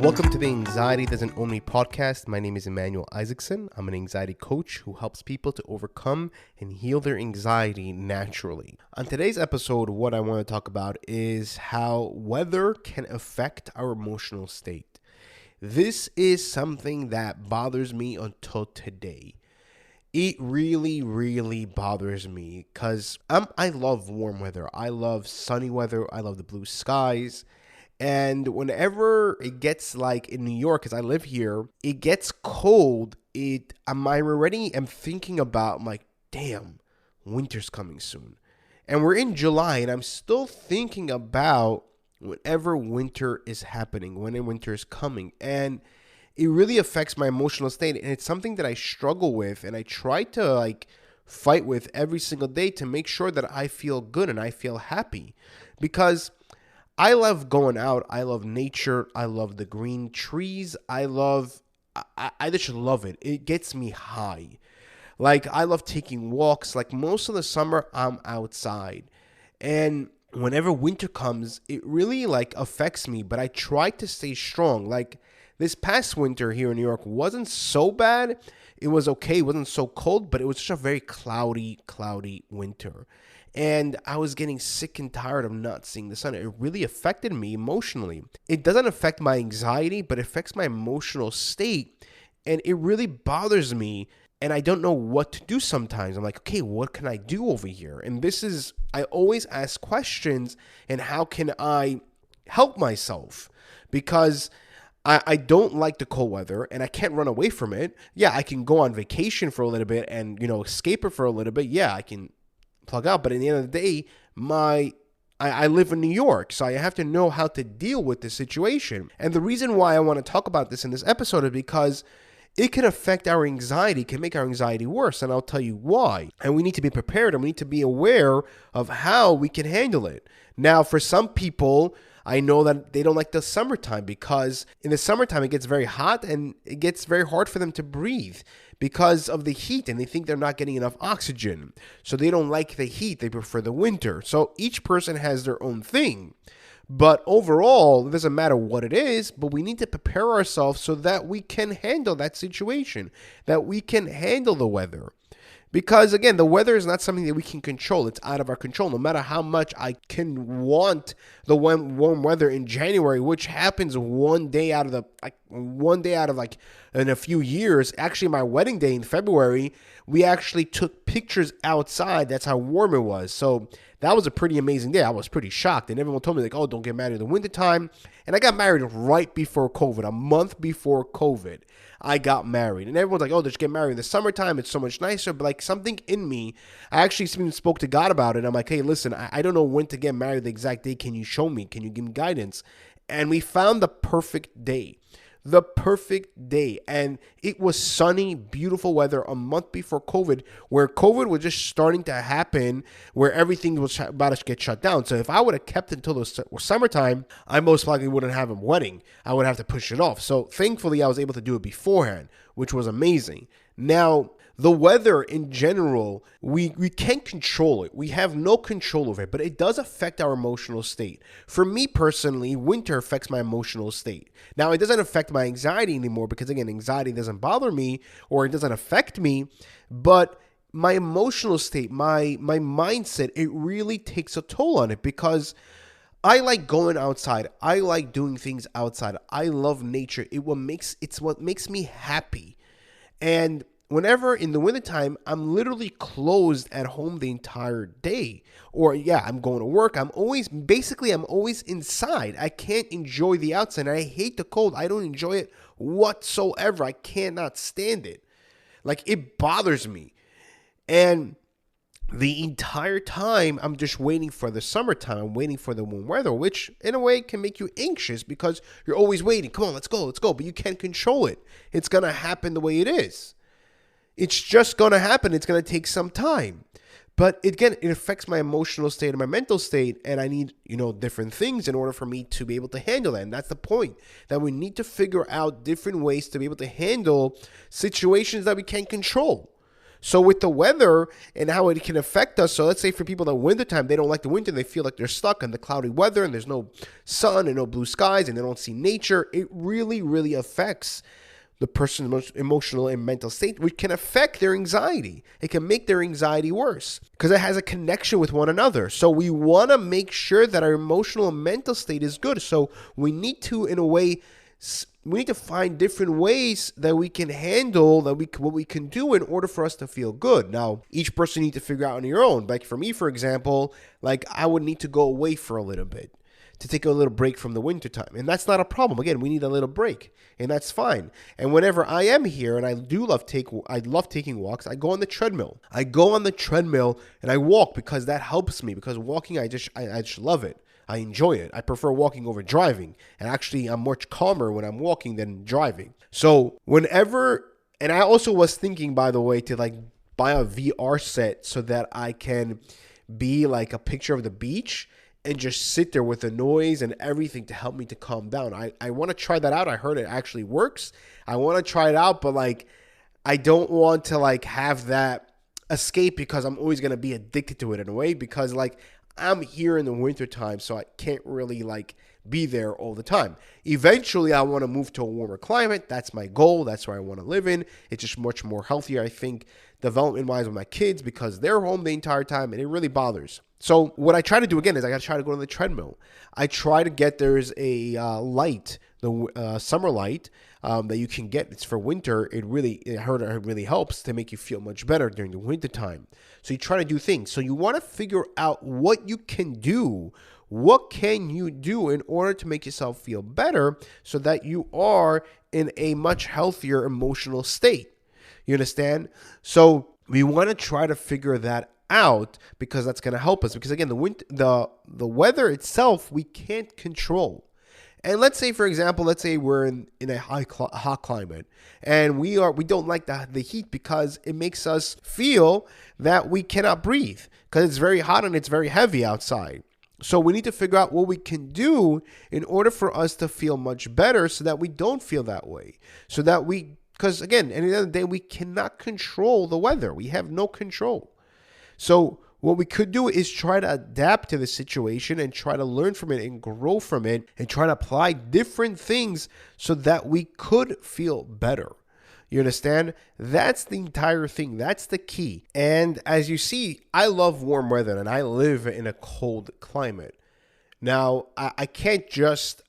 Welcome to the Anxiety Doesn't Own Me podcast. My name is Emmanuel Isaacson. I'm an anxiety coach who helps people to overcome and heal their anxiety naturally. On today's episode, what I want to talk about is how weather can affect our emotional state. This is something that bothers me until today. It really bothers me because I love warm weather. I love sunny weather. I love the blue skies. And whenever it gets like in New York, because I live here, it gets cold. I'm thinking about damn, winter's coming soon. And we're in July and I'm still thinking about whenever winter is happening, when winter is coming. And it really affects my emotional state. And it's something that I struggle with and I try to fight with every single day to make sure that I feel good and I feel happy. Because I love going out. I love nature. I love the green trees. I just love it. It gets me high. I love taking walks. Most of the summer, I'm outside. And whenever winter comes, it really affects me. But I try to stay strong. This past winter here in New York wasn't so bad. It was okay. It wasn't so cold, but it was just a very cloudy winter. And I was getting sick and tired of not seeing the sun. It really affected me emotionally. It doesn't affect my anxiety, but it affects my emotional state. And it really bothers me. And I don't know what to do sometimes. I'm like, okay, what can I do over here? And I always ask questions. And how can I help myself? Because I don't like the cold weather and I can't run away from it. Yeah, I can go on vacation for a little bit and, escape it for a little bit. Yeah, I can plug out. But at the end of the day, I live in New York, so I have to know how to deal with this situation. And the reason why I want to talk about this in this episode is because it can affect our anxiety, can make our anxiety worse, and I'll tell you why. And we need to be prepared and we need to be aware of how we can handle it. Now, for some people, I know that they don't like the summertime because in the summertime it gets very hot and it gets very hard for them to breathe because of the heat and they think they're not getting enough oxygen. So they don't like the heat. They prefer the winter. So each person has their own thing. But overall, it doesn't matter what it is, but we need to prepare ourselves so that we can handle that situation, that we can handle the weather. Because, again, the weather is not something that we can control. It's out of our control. No matter how much I can want the warm weather in January, which happens one day out of in a few years. Actually, my wedding day in February, we actually took pictures outside. That's how warm it was. So that was a pretty amazing day. I was pretty shocked. And everyone told me, oh, don't get married in the wintertime. And I got married right before COVID, a month before COVID. I got married. And everyone's like, oh, just get married in the summertime. It's so much nicer. But something in me, I actually spoke to God about it. I'm like, hey, listen, I don't know when to get married the exact day. Can you show me? Can you give me guidance? And we found the perfect day. And it was sunny, beautiful weather a month before COVID, where COVID was just starting to happen, where everything was about to get shut down. So if I would have kept it until the summertime, I most likely wouldn't have a wedding. I would have to push it off. So thankfully, I was able to do it beforehand, which was amazing. Now, the weather in general, we can't control it. We have no control over it, but it does affect our emotional state. For me personally, winter affects my emotional state. Now, it doesn't affect my anxiety anymore because, again, anxiety doesn't bother me or it doesn't affect me, but my emotional state, my mindset, it really takes a toll on it because I like going outside. I like doing things outside. I love nature. It's what makes me happy. And whenever in the wintertime, I'm literally closed at home the entire day. Or I'm going to work. I'm always inside. I can't enjoy the outside. I hate the cold. I don't enjoy it whatsoever. I cannot stand it. It bothers me. And the entire time, I'm just waiting for the summertime. I'm waiting for the warm weather, which in a way can make you anxious because you're always waiting. Come on, let's go. But you can't control it. It's going to happen the way it is. It's just going to happen. It's going to take some time. But again, it affects my emotional state and my mental state, and I need, different things in order for me to be able to handle that. And that's the point, that we need to figure out different ways to be able to handle situations that we can't control. So with the weather and how it can affect us, so let's say for people in the wintertime, they don't like the winter, they feel like they're stuck in the cloudy weather and there's no sun and no blue skies and they don't see nature. It really, really affects the person's emotional and mental state, which can affect their anxiety. It can make their anxiety worse because it has a connection with one another. So we want to make sure that our emotional and mental state is good. So we need to, in a way, we need to find different ways that we can handle what we can do in order for us to feel good. Now, each person needs to figure out on your own. Like for me, for example, like I would need to go away for a little bit to take a little break from the wintertime. And that's not a problem. Again, we need a little break, and that's fine. And whenever I am here, and I love taking walks, I go on the treadmill. And I walk because that helps me. Because walking, I just love it. I enjoy it. I prefer walking over driving. And actually, I'm much calmer when I'm walking than driving. So and I also was thinking, by the way, to like buy a VR set so that I can be like a picture of the beach and just sit there with the noise and everything to help me to calm down. I want to try that out. I heard it actually works. I want to try it out, but like I don't want to like have that escape because I'm always going to be addicted to it in a way, because like I'm here in the wintertime, so I can't really like be there all the time. Eventually, I want to move to a warmer climate. That's my goal. That's where I want to live in. It's just much more healthier, I think, development-wise with my kids, because they're home the entire time and it really bothers. So what I try to do again is I got to try to go to the treadmill. I try to get, there's a light, the summer light that you can get. It's for winter. It really helps to make you feel much better during the winter time. So you try to do things. So you want to figure out what you can do. What can you do in order to make yourself feel better so that you are in a much healthier emotional state? You understand? So we want to try to figure that out, because that's going to help us. Because again, the weather itself, we can't control. And let's say, for example, we're in a hot climate, and we don't like the heat because it makes us feel that we cannot breathe because it's very hot and it's very heavy outside. So we need to figure out what we can do in order for us to feel much better so that we don't feel that way. Because again, at the end of the day, we cannot control the weather. We have no control. So what we could do is try to adapt to the situation and try to learn from it and grow from it and try to apply different things so that we could feel better. You understand? That's the entire thing. That's the key. And as you see, I love warm weather and I live in a cold climate. Now, I can't just...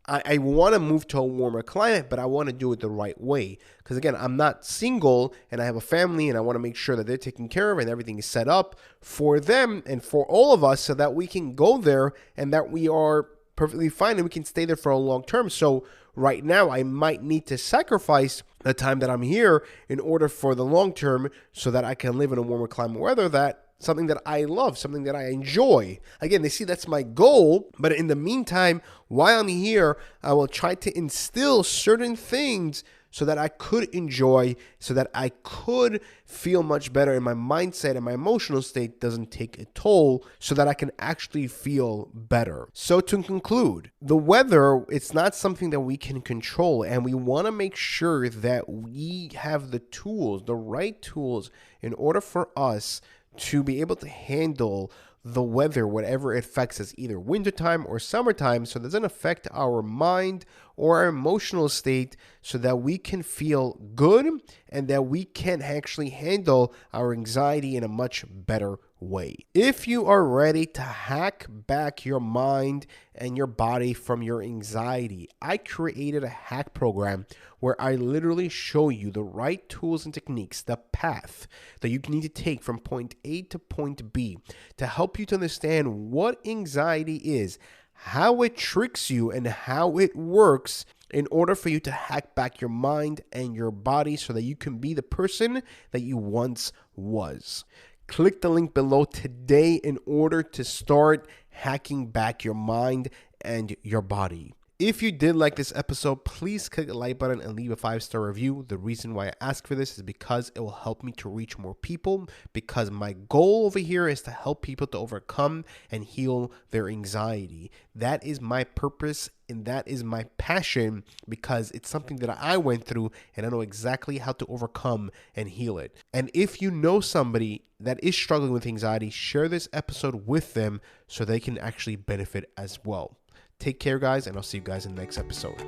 I want to move to a warmer climate, but I want to do it the right way. Because again, I'm not single and I have a family and I want to make sure that they're taken care of and everything is set up for them and for all of us so that we can go there and that we are perfectly fine and we can stay there for a long term. So right now, I might need to sacrifice the time that I'm here in order for the long term so that I can live in a warmer climate weather, something that I love, something that I enjoy. Again, they see that's my goal, but in the meantime, while I'm here, I will try to instill certain things so that I could enjoy, so that I could feel much better and my mindset and my emotional state doesn't take a toll, so that I can actually feel better. So to conclude, the weather, it's not something that we can control, and we want to make sure that we have the tools, the right tools, in order for us to be able to handle the weather, whatever it affects us, either wintertime or summertime, so it doesn't affect our mind or our emotional state, so that we can feel good and that we can actually handle our anxiety in a much better way. If you are ready to hack back your mind and your body from your anxiety, I created a hack program where I literally show you the right tools and techniques, the path that you need to take from point A to point B to help you to understand what anxiety is, how it tricks you, and how it works in order for you to hack back your mind and your body so that you can be the person that you once was. Click the link below today in order to start hacking back your mind and your body. If you did like this episode, please click the like button and leave a 5-star review. The reason why I ask for this is because it will help me to reach more people, because my goal over here is to help people to overcome and heal their anxiety. That is my purpose and that is my passion, because it's something that I went through and I know exactly how to overcome and heal it. And if you know somebody that is struggling with anxiety, share this episode with them so they can actually benefit as well. Take care, guys, and I'll see you guys in the next episode.